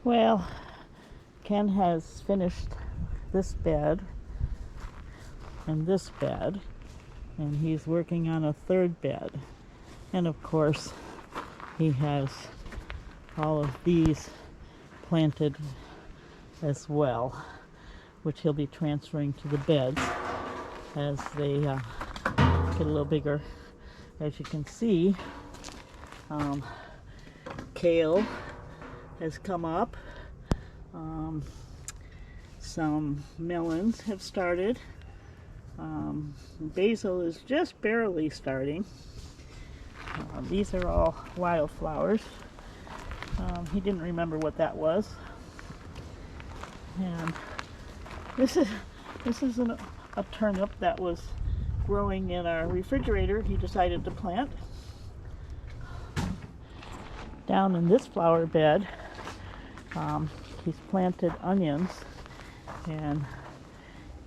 Well, Ken has finished this bed and this bed, and he's working on a third bed. And of course, he has all of these planted as well, which he'll be transferring to the beds as they get a little bigger. As you can see, kale has come up. Some melons have started. Basil is just barely starting. These are all wildflowers. He didn't remember what that was. And this is a turnip that was growing in our refrigerator. He decided to plant. Down in this flower bed, he's planted onions, and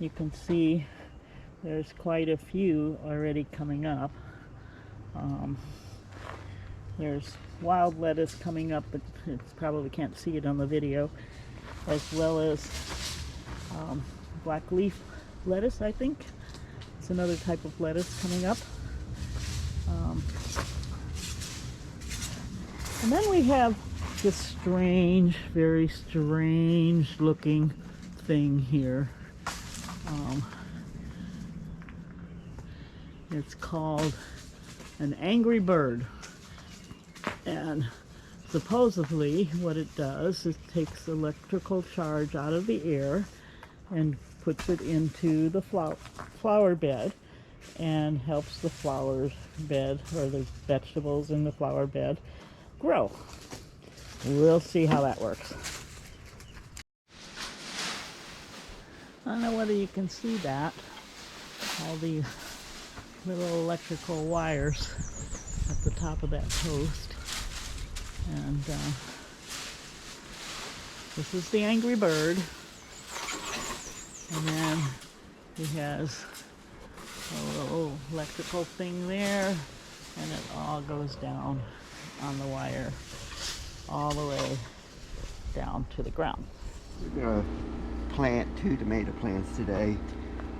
you can see there's quite a few already coming up. There's wild lettuce coming up, but you probably can't see it on the video, as well as black leaf lettuce, I think. It's another type of lettuce coming up. And then we have this strange, very strange looking thing here. It's called an angry bird. And supposedly what it does is takes electrical charge out of the air and puts it into the flower bed and helps the flower bed, or the vegetables in the flower bed, grow. We'll see how that works. I don't know whether you can see that. All these little electrical wires at the top of that post. And this is the angry bird. And then he has a little electrical thing there, and it all goes down on the wire all the way down to the ground. We're going to plant 2 tomato plants today.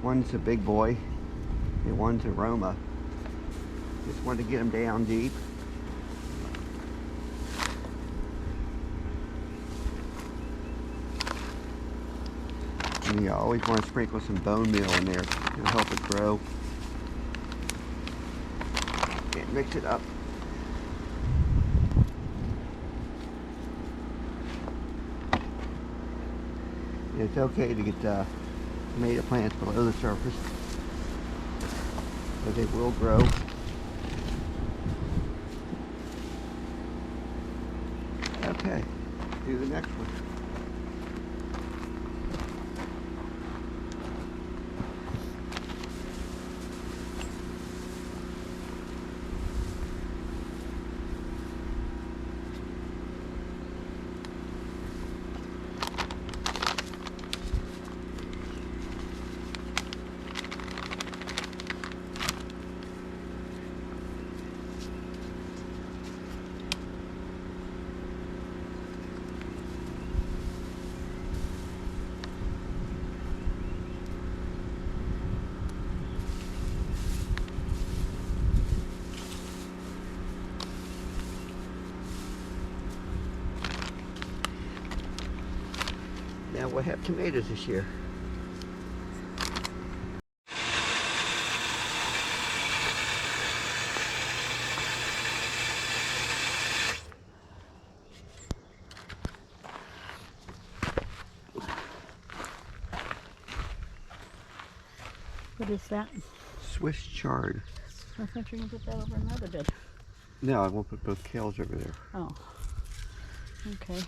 One's a big boy and one's a Roma. Just want to get them down deep. And you always want to sprinkle some bone meal in there. It'll help it grow. And mix it up. It's okay to get tomato plants below the surface, but they will grow. Okay, do the next one. Now we'll have tomatoes this year. What is that? Swiss chard. I thought you were going to put that over another bed. No, I won't put both kales over there. Oh, okay.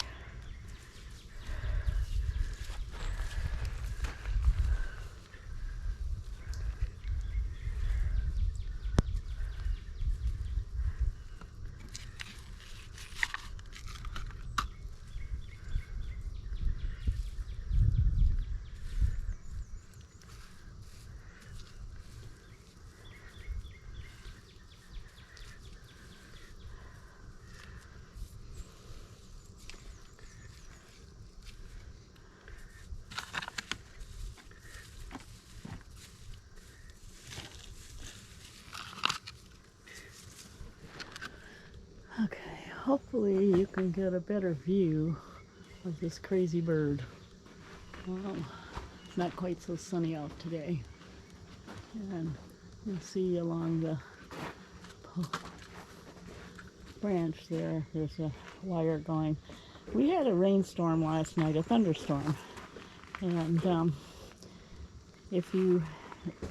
hopefully you can get a better view of this crazy bird. Well, it's not quite so sunny out today. And you'll see along the branch there's a wire going. We had a rainstorm last night, a thunderstorm. And if you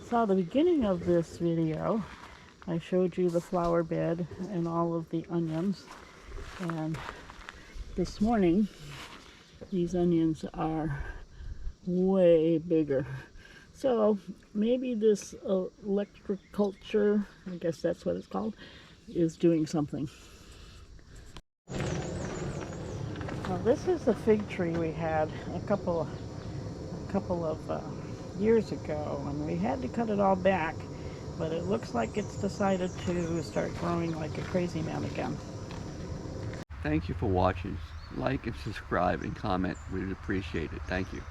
saw the beginning of this video, I showed you the flower bed and all of the onions. And this morning, these onions are way bigger. So maybe this electriculture, I guess that's what it's called, is doing something. Now this is the fig tree we had a couple of years ago, and we had to cut it all back, but it looks like it's decided to start growing like a crazy man again. Thank you for watching. Like and subscribe and comment. We'd appreciate it. Thank you.